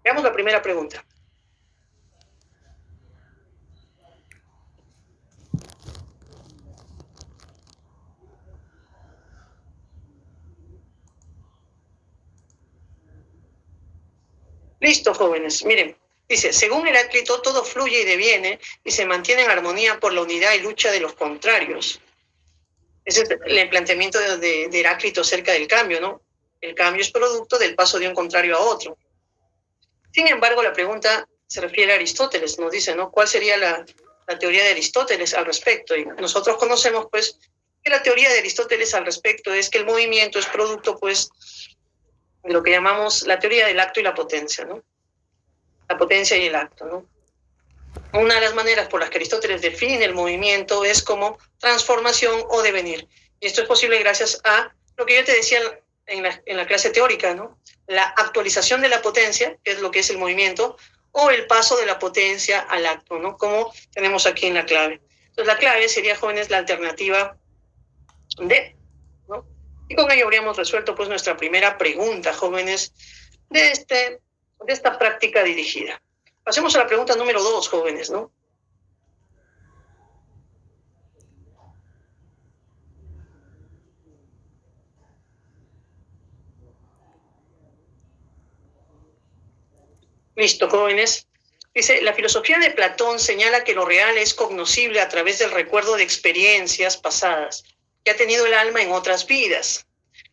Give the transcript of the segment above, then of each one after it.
Veamos la primera pregunta. Listo, jóvenes. Miren, dice, según Heráclito, todo fluye y deviene y se mantiene en armonía por la unidad y lucha de los contrarios. Ese es el planteamiento de Heráclito acerca del cambio, ¿no? El cambio es producto del paso de un contrario a otro. Sin embargo, la pregunta se refiere a Aristóteles, nos dice, ¿no? ¿Cuál sería la teoría de Aristóteles al respecto? Y nosotros conocemos, pues, que la teoría de Aristóteles al respecto es que el movimiento es producto, pues, de lo que llamamos la teoría del acto y la potencia, ¿no? La potencia y el acto, ¿no? Una de las maneras por las que Aristóteles define el movimiento es como transformación o devenir. Y esto es posible gracias a lo que yo te decía en la clase teórica, ¿no? La actualización de la potencia, que es lo que es el movimiento, o el paso de la potencia al acto, ¿no? Como tenemos aquí en la clave. Entonces, la clave sería, jóvenes, la alternativa D, ¿no? Y con ello habríamos resuelto, pues, nuestra primera pregunta, jóvenes, de esta práctica dirigida. Pasemos a la pregunta número 2, jóvenes, ¿no? Listo, jóvenes. Dice, la filosofía de Platón señala que lo real es cognoscible a través del recuerdo de experiencias pasadas que ha tenido el alma en otras vidas.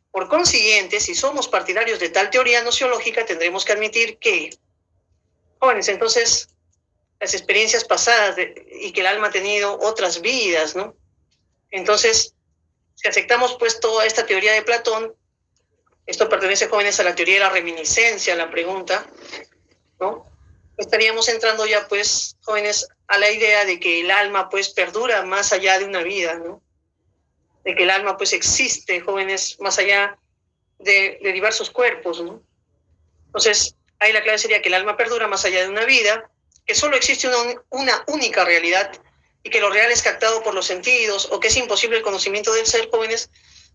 Por consiguiente, si somos partidarios de tal teoría nociológica, tendremos que admitir que, jóvenes, entonces, las experiencias pasadas y que el alma ha tenido otras vidas, ¿no? Entonces, si aceptamos pues toda esta teoría de Platón, esto pertenece, jóvenes, a la teoría de la reminiscencia, la pregunta, ¿no? Estaríamos entrando ya, pues, jóvenes, a la idea de que el alma, pues, perdura más allá de una vida, ¿no? De que el alma, pues, existe, jóvenes, más allá de diversos cuerpos, ¿no? Entonces, ahí la clave sería que el alma perdura más allá de una vida, que solo existe una única realidad y que lo real es captado por los sentidos o que es imposible el conocimiento del ser, jóvenes,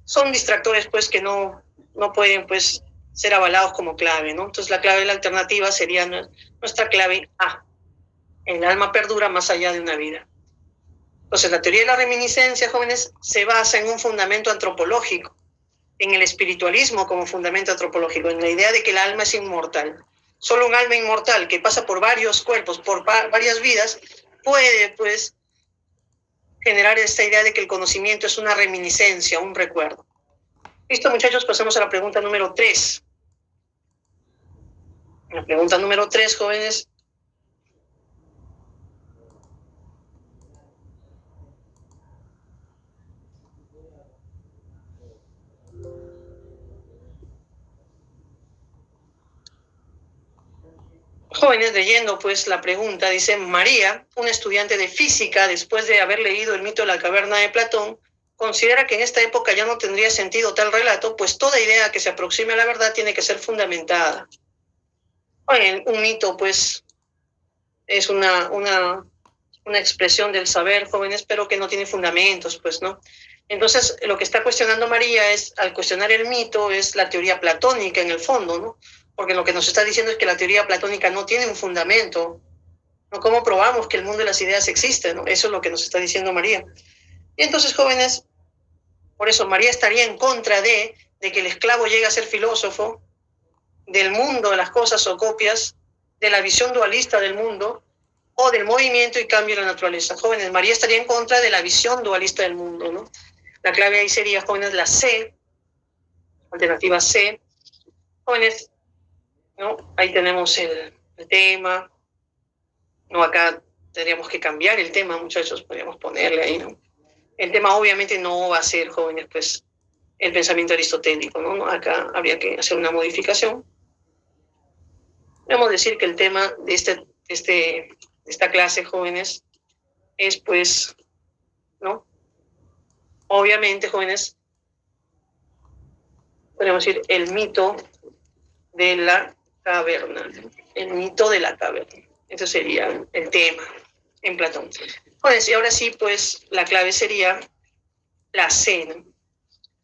son distractores, pues, que no pueden, pues, ser avalados como clave, ¿no? Entonces, la clave de la alternativa sería nuestra clave A. El alma perdura más allá de una vida. Entonces, la teoría de la reminiscencia, jóvenes, se basa en un fundamento antropológico, en el espiritualismo como fundamento antropológico, en la idea de que el alma es inmortal. Solo un alma inmortal que pasa por varios cuerpos, por varias vidas, puede, pues, generar esta idea de que el conocimiento es una reminiscencia, un recuerdo. Listo, muchachos, pasemos a la pregunta número 3. La pregunta número 3, jóvenes. Jóvenes, leyendo pues la pregunta, dice, María, una estudiante de física, después de haber leído el mito de la caverna de Platón, considera que en esta época ya no tendría sentido tal relato, pues toda idea que se aproxime a la verdad tiene que ser fundamentada. Bueno, un mito, pues, es una expresión del saber, jóvenes, pero que no tiene fundamentos, pues, ¿no? Entonces, lo que está cuestionando María es, al cuestionar el mito, es la teoría platónica en el fondo, ¿no? Porque lo que nos está diciendo es que la teoría platónica no tiene un fundamento, ¿no? ¿Cómo probamos que el mundo de las ideas existe, ¿no? Eso es lo que nos está diciendo María. Y entonces, jóvenes, por eso María estaría en contra de que el esclavo llegue a ser filósofo, del mundo de las cosas o copias, de la visión dualista del mundo, o del movimiento y cambio de la naturaleza. Jóvenes, María estaría en contra de la visión dualista del mundo, ¿no? La clave ahí sería, jóvenes, la C, alternativa C. Jóvenes, ¿no? Ahí tenemos el tema, ¿no? Acá tendríamos que cambiar el tema, muchachos, podríamos ponerle ahí, ¿no? El tema obviamente no va a ser, jóvenes, pues, el pensamiento aristotélico, ¿no? Acá habría que hacer una modificación. Podemos decir que el tema de esta clase, jóvenes, es, pues, ¿no? Obviamente, jóvenes, podemos decir el mito de la caverna. El mito de la caverna. Eso sería el tema en Platón. Jóvenes, y ahora sí, pues, la clave sería la C, ¿no?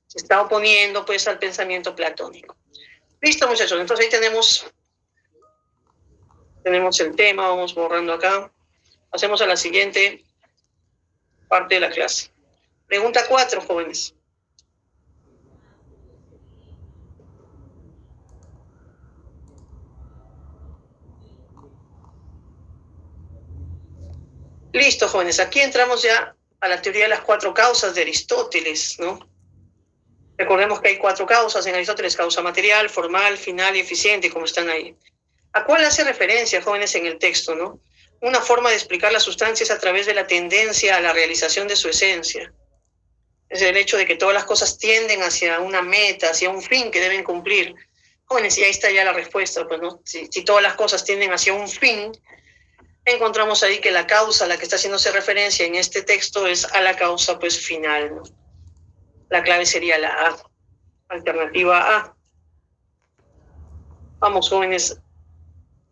Se está oponiendo, pues, al pensamiento platónico. Listo, muchachos. Entonces ahí tenemos Tenemos el tema, vamos borrando acá. Pasemos a la siguiente parte de la clase. Pregunta 4, jóvenes. Listo, jóvenes. Aquí entramos ya a la teoría de las 4 causas de Aristóteles, ¿no? Recordemos que hay 4 causas en Aristóteles: causa material, formal, final y eficiente, como están ahí. ¿A cuál hace referencia, jóvenes, en el texto, no? Una forma de explicar las sustancias a través de la tendencia a la realización de su esencia. Es el hecho de que todas las cosas tienden hacia una meta, hacia un fin que deben cumplir. Jóvenes, y ahí está ya la respuesta, pues, ¿no? Si todas las cosas tienden hacia un fin, encontramos ahí que la causa a la que está haciéndose referencia en este texto es a la causa, pues, final, ¿no? La clave sería la A, alternativa A. Vamos, jóvenes,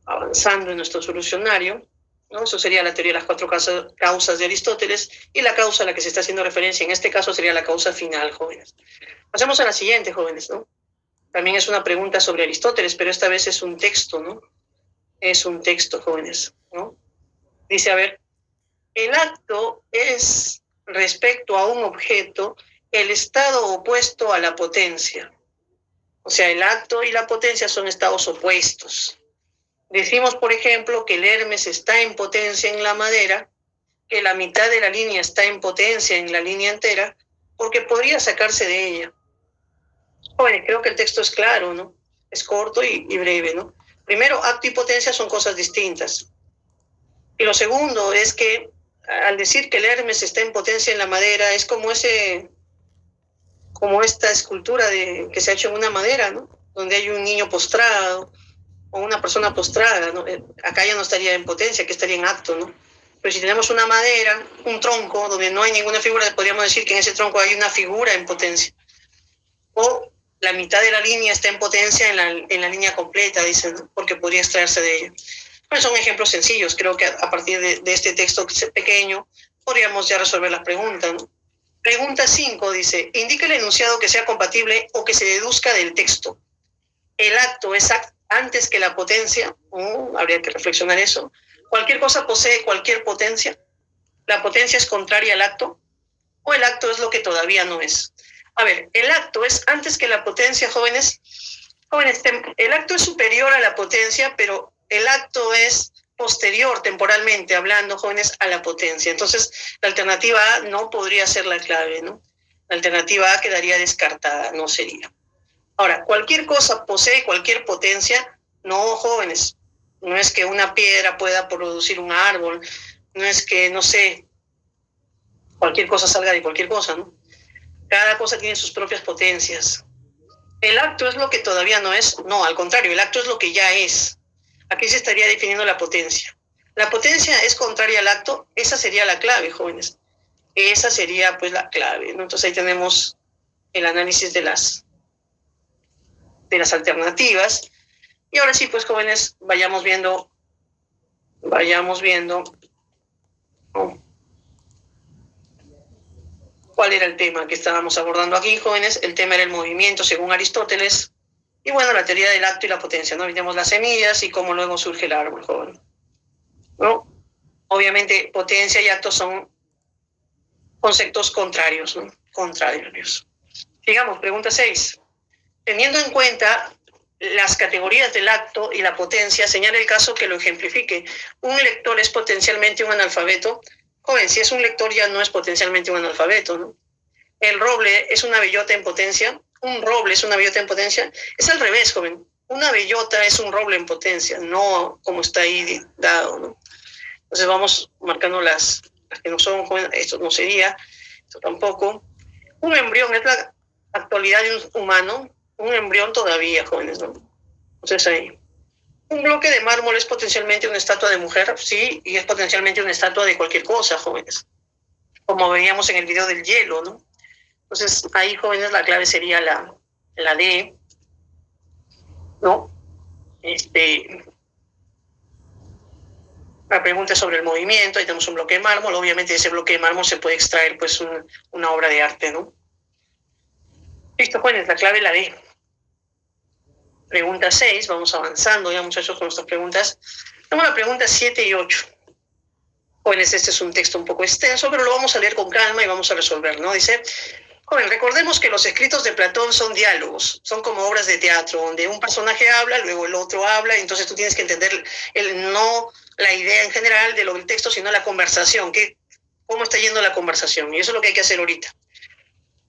avanzando en nuestro solucionario, ¿no? Eso sería la teoría de las 4 causas de Aristóteles, y la causa a la que se está haciendo referencia en este caso sería la causa final, jóvenes. Pasemos a la siguiente, jóvenes, ¿no? También es una pregunta sobre Aristóteles, pero esta vez es un texto, ¿no? Es un texto, jóvenes, ¿no? Dice, a ver, el acto es, respecto a un objeto, el estado opuesto a la potencia. O sea, el acto y la potencia son estados opuestos. Decimos, por ejemplo, que el Hermes está en potencia en la madera, que la mitad de la línea está en potencia en la línea entera, porque podría sacarse de ella. Jóvenes, creo que el texto es claro, ¿no? Es corto y breve, ¿no? Primero, acto y potencia son cosas distintas. Y lo segundo es que al decir que el Hermes está en potencia en la madera, es como esta escultura que se ha hecho en una madera, ¿no? Donde hay un niño postrado o una persona postrada, ¿no? Acá ya no estaría en potencia, que estaría en acto, ¿no? Pero si tenemos una madera, un tronco, donde no hay ninguna figura, podríamos decir que en ese tronco hay una figura en potencia. O la mitad de la línea está en potencia en la línea completa, dicen, ¿no? Porque podría extraerse de ella. Bueno, son ejemplos sencillos. Creo que a partir de este texto pequeño podríamos ya resolver las preguntas, ¿no? Pregunta 5 dice, indica el enunciado que sea compatible o que se deduzca del texto. El acto es antes que la potencia. Habría que reflexionar eso. ¿Cualquier cosa posee cualquier potencia? ¿La potencia es contraria al acto? ¿O el acto es lo que todavía no es? A ver, el acto es antes que la potencia, jóvenes. Jóvenes, el acto es superior a la potencia, pero el acto es posterior, temporalmente hablando, jóvenes, a la potencia. Entonces, la alternativa A no podría ser la clave, ¿no? La alternativa A quedaría descartada, no sería. Ahora, ¿cualquier cosa posee cualquier potencia? No, jóvenes. No es que una piedra pueda producir un árbol, no es que, no sé, cualquier cosa salga de cualquier cosa, ¿no? Cada cosa tiene sus propias potencias. ¿El acto es lo que todavía no es? No, al contrario, el acto es lo que ya es. Aquí se estaría definiendo la potencia. ¿La potencia es contraria al acto? Esa sería la clave, jóvenes. Esa sería, pues, la clave, ¿no? Entonces ahí tenemos el análisis de las alternativas. Y ahora sí, pues, jóvenes, vayamos viendo, ¿no? ¿Cuál era el tema que estábamos abordando aquí, jóvenes? El tema era el movimiento, según Aristóteles. Y bueno, la teoría del acto y la potencia, ¿no? Vimos las semillas y cómo luego surge el árbol, joven, ¿no? Obviamente, potencia y acto son conceptos contrarios, ¿no? Contrarios. Sigamos, pregunta 6. Teniendo en cuenta las categorías del acto y la potencia, señala el caso que lo ejemplifique. ¿Un lector es potencialmente un analfabeto? Joven, si es un lector ya no es potencialmente un analfabeto, ¿no? ¿El roble es una bellota en potencia? ¿Un roble es una bellota en potencia? Es al revés, joven. Una bellota es un roble en potencia, no como está ahí dado, ¿no? Entonces vamos marcando las que no son, joven. Esto no sería, esto tampoco. Un embrión es la actualidad de un humano. Un embrión todavía, jóvenes, ¿no? Entonces ahí. ¿Un bloque de mármol es potencialmente una estatua de mujer? Sí, y es potencialmente una estatua de cualquier cosa, jóvenes. Como veíamos en el video del hielo, ¿no? Entonces, ahí, jóvenes, la clave sería la D, ¿no? La pregunta es sobre el movimiento. Ahí tenemos un bloque de mármol. Obviamente, de ese bloque de mármol se puede extraer, pues, una obra de arte, ¿no? Listo, jóvenes, la clave es la D. Pregunta 6, vamos avanzando ya, muchachos, con nuestras preguntas. Tenemos la pregunta 7 y 8. Jóvenes, este es un texto un poco extenso, pero lo vamos a leer con calma y vamos a resolver, ¿no? Dice, joven, recordemos que los escritos de Platón son diálogos, son como obras de teatro, donde un personaje habla, luego el otro habla, y entonces tú tienes que entender no la idea en general del texto, sino la conversación, cómo está yendo la conversación, y eso es lo que hay que hacer ahorita.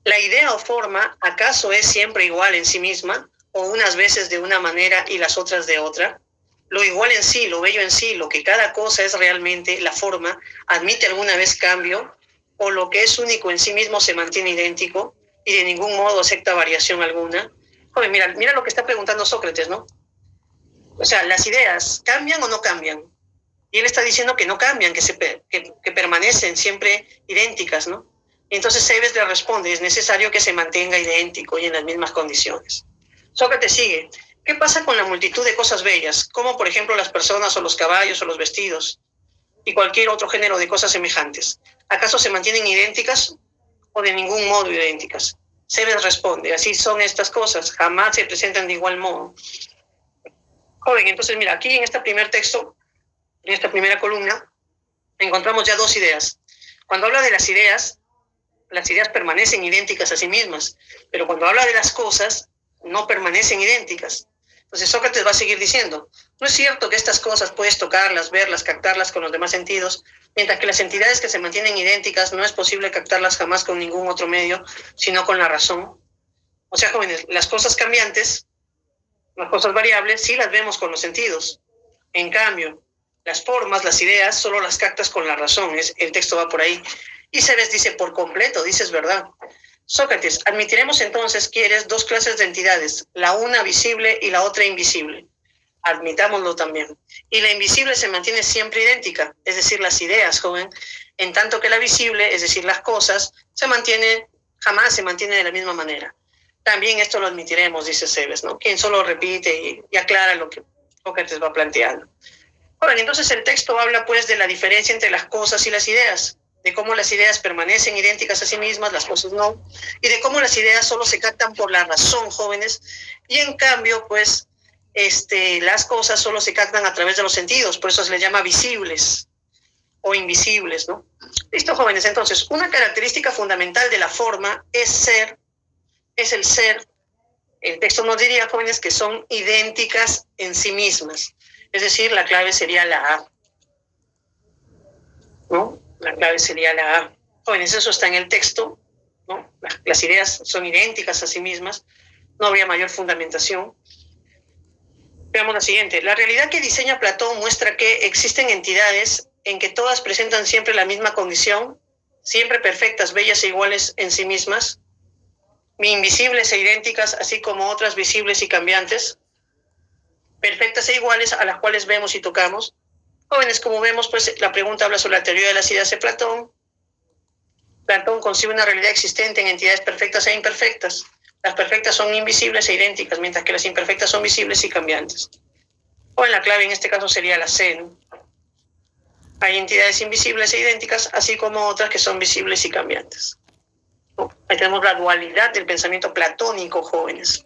La idea o forma, ¿acaso es siempre igual en sí misma, o unas veces de una manera y las otras de otra? Lo igual en sí, lo bello en sí, lo que cada cosa es realmente, la forma, ¿admite alguna vez cambio? ¿O lo que es único en sí mismo se mantiene idéntico y de ningún modo acepta variación alguna? Joder, mira lo que está preguntando Sócrates, ¿no? O sea, ¿las ideas cambian o no cambian? Y él está diciendo que no cambian, que permanecen siempre idénticas, ¿no? Y entonces Cebes le responde, es necesario que se mantenga idéntico y en las mismas condiciones. Sócrates sigue, ¿qué pasa con la multitud de cosas bellas, como por ejemplo las personas o los caballos o los vestidos y cualquier otro género de cosas semejantes? ¿Acaso se mantienen idénticas o de ningún modo idénticas? Cebes responde, así son estas cosas, jamás se presentan de igual modo. Joven, entonces mira, aquí en este primer texto, en esta primera columna, encontramos ya dos ideas. Cuando habla de las ideas permanecen idénticas a sí mismas, pero cuando habla de las cosas, no permanecen idénticas. Entonces Sócrates va a seguir diciendo, no es cierto que estas cosas puedes tocarlas, verlas, captarlas con los demás sentidos, mientras que las entidades que se mantienen idénticas no es posible captarlas jamás con ningún otro medio, sino con la razón. O sea, jóvenes, las cosas cambiantes, las cosas variables, sí las vemos con los sentidos. En cambio, las formas, las ideas, solo las captas con la razón. El texto va por ahí. Y Cebes dice, por completo, dices verdad. Sócrates, admitiremos entonces que eres dos clases de entidades, la una visible y la otra invisible. Admitámoslo también. Y la invisible se mantiene siempre idéntica, es decir, las ideas, joven, en tanto que la visible, es decir, las cosas, jamás se mantiene de la misma manera. También esto lo admitiremos, dice Cebes, ¿no? Quien solo repite y aclara lo que Sócrates va planteando. Ahora, entonces el texto habla pues de la diferencia entre las cosas y las ideas, de cómo las ideas permanecen idénticas a sí mismas, las cosas no, y de cómo las ideas solo se captan por la razón, jóvenes, y en cambio, pues, las cosas solo se captan a través de los sentidos, por eso se les llama visibles o invisibles, ¿no? Listo, jóvenes, entonces, una característica fundamental de la forma es el ser. El texto nos diría, jóvenes, que son idénticas en sí mismas. Es decir, la clave sería la A, ¿no? La clave sería la A. Jóvenes, eso está en el texto, ¿no? Las ideas son idénticas a sí mismas, no habría mayor fundamentación. Veamos la siguiente. La realidad que diseña Platón muestra que existen entidades en que todas presentan siempre la misma condición, siempre perfectas, bellas e iguales en sí mismas, invisibles e idénticas, así como otras visibles y cambiantes, perfectas e iguales a las cuales vemos y tocamos. Jóvenes, como vemos, pues la pregunta habla sobre la teoría de las ideas de Platón. Platón concibe una realidad existente en entidades perfectas e imperfectas. Las perfectas son invisibles e idénticas, mientras que las imperfectas son visibles y cambiantes. O en la clave en este caso sería la C, ¿no? Hay entidades invisibles e idénticas, así como otras que son visibles y cambiantes. Ahí tenemos la dualidad del pensamiento platónico, jóvenes.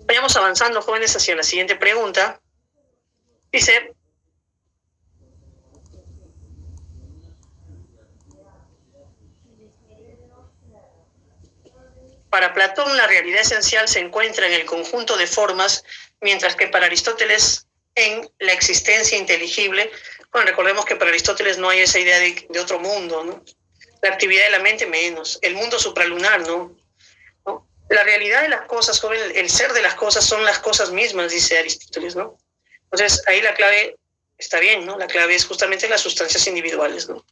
Vayamos avanzando, jóvenes, hacia la siguiente pregunta. Dice, para Platón la realidad esencial se encuentra en el conjunto de formas, mientras que para Aristóteles en la existencia inteligible. Bueno, recordemos que para Aristóteles no hay esa idea de otro mundo, ¿no? La actividad de la mente menos, el mundo supralunar, ¿no? La realidad de las cosas, joven, el ser de las cosas son las cosas mismas, dice Aristóteles, ¿no? Entonces, ahí la clave está bien, ¿no? La clave es justamente las sustancias individuales, ¿no?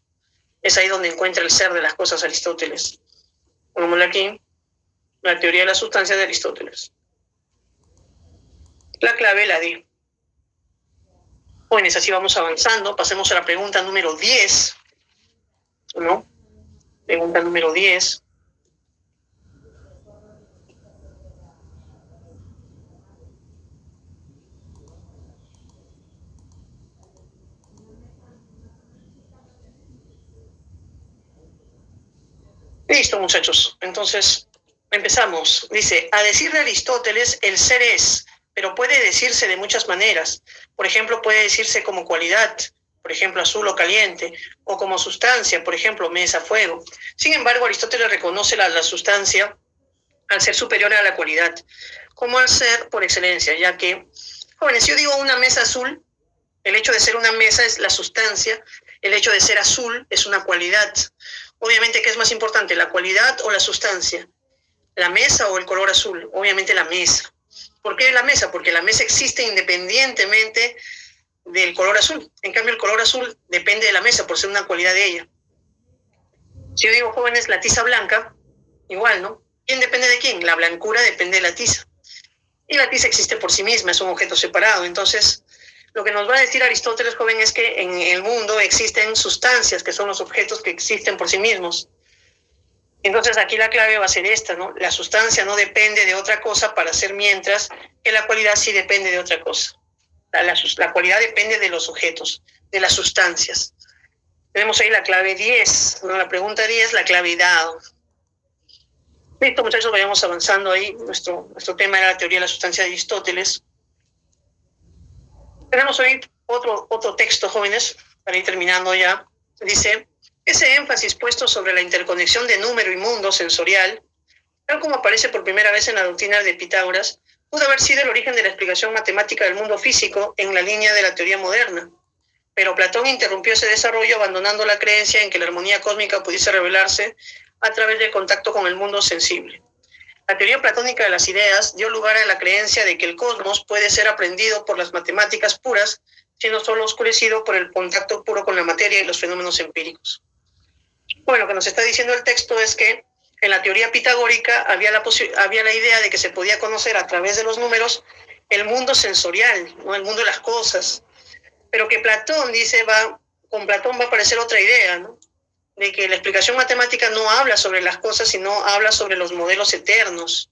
Es ahí donde encuentra el ser de las cosas Aristóteles. Pongámosle aquí, la teoría de las sustancias de Aristóteles. La clave la di. Jóvenes, así vamos avanzando. Pasemos a la pregunta número 10, ¿no? Pregunta número 10. Listo, muchachos. Entonces, Empezamos. Dice, a decir de Aristóteles, el ser es, pero puede decirse de muchas maneras. Por ejemplo, puede decirse como cualidad, por ejemplo, azul o caliente, o como sustancia, por ejemplo, mesa, fuego. Sin embargo, Aristóteles reconoce la sustancia al ser superior a la cualidad, como al ser por excelencia, ya que, jóvenes, yo digo una mesa azul, el hecho de ser una mesa es la sustancia, el hecho de ser azul es una cualidad. Obviamente, ¿qué es más importante, la cualidad o la sustancia? ¿La mesa o el color azul? Obviamente la mesa. ¿Por qué la mesa? Porque la mesa existe independientemente del color azul. En cambio, el color azul depende de la mesa por ser una cualidad de ella. Si yo digo, jóvenes, la tiza blanca, igual, ¿no? ¿Quién depende de quién? La blancura depende de la tiza. Y la tiza existe por sí misma, es un objeto separado. Entonces, lo que nos va a decir Aristóteles, joven, es que en el mundo existen sustancias, que son los objetos que existen por sí mismos. Entonces, aquí la clave va a ser esta, ¿no? La sustancia no depende de otra cosa para ser, mientras que la cualidad sí depende de otra cosa. La cualidad depende de los objetos, de las sustancias. Tenemos ahí la clave 10, ¿no? La pregunta 10, la clave dado. Listo, muchachos, vayamos avanzando ahí. Nuestro tema era la teoría de la sustancia de Aristóteles. Tenemos hoy otro texto, jóvenes, para ir terminando ya. Dice, ese énfasis puesto sobre la interconexión de número y mundo sensorial, tal como aparece por primera vez en la doctrina de Pitágoras, pudo haber sido el origen de la explicación matemática del mundo físico en la línea de la teoría moderna. Pero Platón interrumpió ese desarrollo abandonando la creencia en que la armonía cósmica pudiese revelarse a través del contacto con el mundo sensible. La teoría platónica de las ideas dio lugar a la creencia de que el cosmos puede ser aprendido por las matemáticas puras, sino solo oscurecido por el contacto puro con la materia y los fenómenos empíricos. Bueno, lo que nos está diciendo el texto es que en la teoría pitagórica había la idea de que se podía conocer a través de los números el mundo sensorial, ¿no? El mundo de las cosas. Pero que Platón dice, con Platón va a aparecer otra idea, ¿no? De que la explicación matemática no habla sobre las cosas, sino habla sobre los modelos eternos,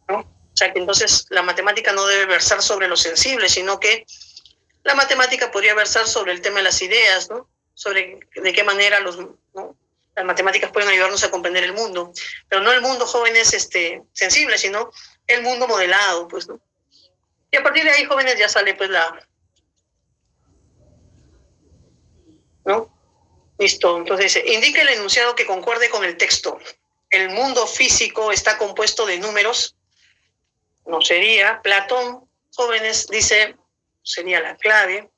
¿no? O sea, que entonces la matemática no debe versar sobre lo sensible, sino que la matemática podría versar sobre el tema de las ideas, ¿no? Sobre de qué manera ¿no? Las matemáticas pueden ayudarnos a comprender el mundo, pero no el mundo, jóvenes, sensible, sino el mundo modelado, pues, ¿no? Y a partir de ahí, jóvenes, ya sale, pues, ¿no? Listo, entonces dice, indica el enunciado que concuerde con el texto. El mundo físico está compuesto de números. No sería. Platón, jóvenes, dice, sería la clave.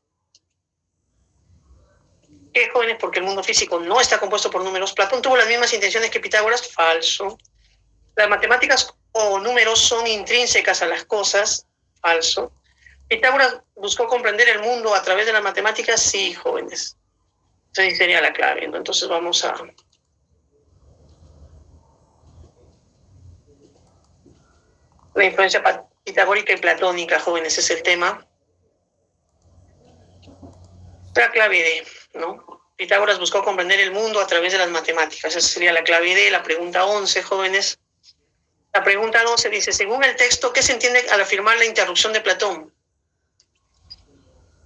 ¿Qué, jóvenes? Porque el mundo físico no está compuesto por números. Platón tuvo las mismas intenciones que Pitágoras. Falso. Las matemáticas o números son intrínsecas a las cosas. Falso. Pitágoras buscó comprender el mundo a través de las matemáticas. Sí, jóvenes. Esa sería la clave, ¿no? Entonces vamos a... La influencia pitagórica y platónica, jóvenes, es el tema. La clave D, ¿no? Pitágoras buscó comprender el mundo a través de las matemáticas. Esa sería la clave D. La pregunta 11, jóvenes. La pregunta 12 dice, según el texto, ¿qué se entiende al afirmar la interrupción de Platón?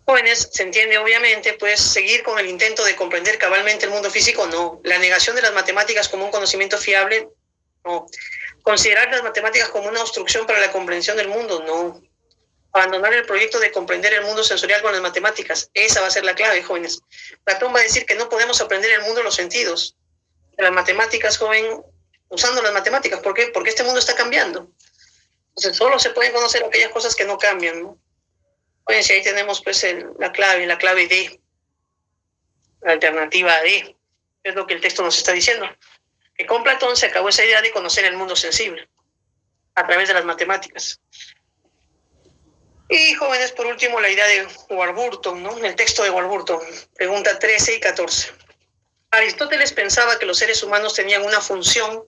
Jóvenes, se entiende obviamente, pues seguir con el intento de comprender cabalmente el mundo físico, no. La negación de las matemáticas como un conocimiento fiable, no. Considerar las matemáticas como una obstrucción para la comprensión del mundo, no. Abandonar el proyecto de comprender el mundo sensorial con las matemáticas, esa va a ser la clave, jóvenes. Platón va a decir que no podemos aprender el mundo de los sentidos. Las matemáticas, joven, usando las matemáticas, ¿por qué? Porque este mundo está cambiando. Entonces solo se pueden conocer aquellas cosas que no cambian, ¿no? Oye, si ahí tenemos pues la clave D, la alternativa D, es lo que el texto nos está diciendo. Que con Platón se acabó esa idea de conocer el mundo sensible a través de las matemáticas. Y jóvenes, por último, la idea de Warburton, ¿no? El texto de Warburton, pregunta 13 y 14. Aristóteles pensaba que los seres humanos tenían una función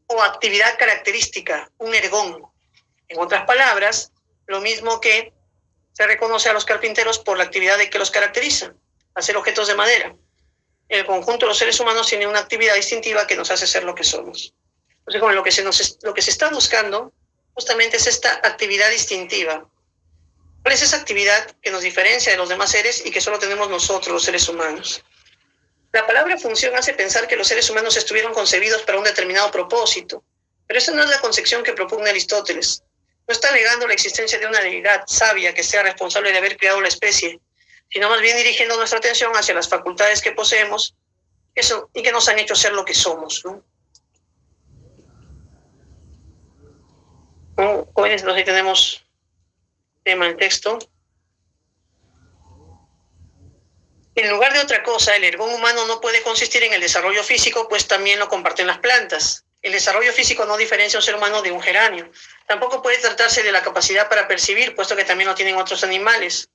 o actividad característica, un ergón. En otras palabras, lo mismo que se reconoce a los carpinteros por la actividad de que los caracteriza, hacer objetos de madera. El conjunto de los seres humanos tiene una actividad distintiva que nos hace ser lo que somos. Entonces, con lo que se está buscando justamente es esta actividad distintiva. ¿Cuál es esa actividad que nos diferencia de los demás seres y que solo tenemos nosotros, los seres humanos? La palabra función hace pensar que los seres humanos estuvieron concebidos para un determinado propósito. Pero esa no es la concepción que propugna Aristóteles. No está negando la existencia de una deidad sabia que sea responsable de haber creado la especie, sino más bien dirigiendo nuestra atención hacia las facultades que poseemos y que nos han hecho ser lo que somos, ¿no? Jóvenes, entonces ahí tenemos tema del texto. En lugar de otra cosa, el ergón humano no puede consistir en el desarrollo físico, pues también lo comparten las plantas. El desarrollo físico no diferencia a un ser humano de un geranio. Tampoco puede tratarse de la capacidad para percibir, puesto que también lo tienen otros animales.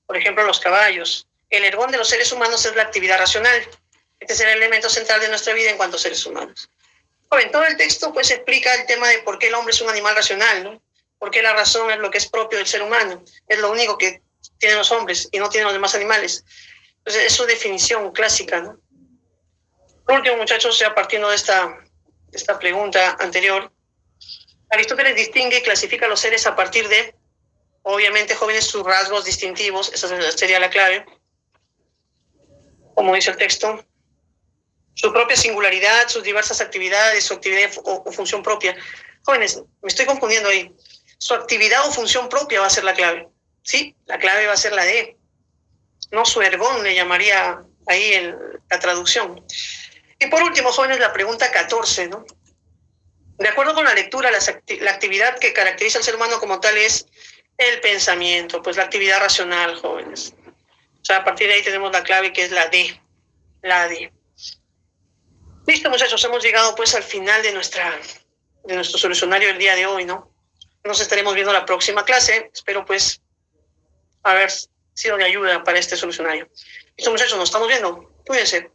Por ejemplo, los caballos. El ergón de los seres humanos es la actividad racional. Este es el elemento central de nuestra vida en cuanto a seres humanos. Joven, todo el texto pues explica el tema de por qué el hombre es un animal racional, ¿no? Por qué la razón es lo que es propio del ser humano. Es lo único que tienen los hombres y no tienen los demás animales. Entonces, es su definición clásica, ¿no? Por último, muchachos, ya partiendo de esta pregunta anterior, Aristóteles distingue y clasifica a los seres a partir de, obviamente, jóvenes, sus rasgos distintivos. Esa sería la clave. Como dice el texto, su propia singularidad, sus diversas actividades, su actividad o función propia. Jóvenes, me estoy confundiendo ahí. Su actividad o función propia va a ser la clave. Sí, la clave va a ser la D. No su ergón, le llamaría ahí la traducción. Y por último, jóvenes, la pregunta 14, ¿no? De acuerdo con la lectura, la actividad que caracteriza al ser humano como tal es el pensamiento, pues la actividad racional, jóvenes. O sea, a partir de ahí tenemos la clave que es la D. La D. Listo, muchachos, hemos llegado pues al final de nuestro solucionario del día de hoy, ¿no? Nos estaremos viendo la próxima clase. Espero pues haber sido de ayuda para este solucionario. Listo, muchachos, nos estamos viendo. Cuídense.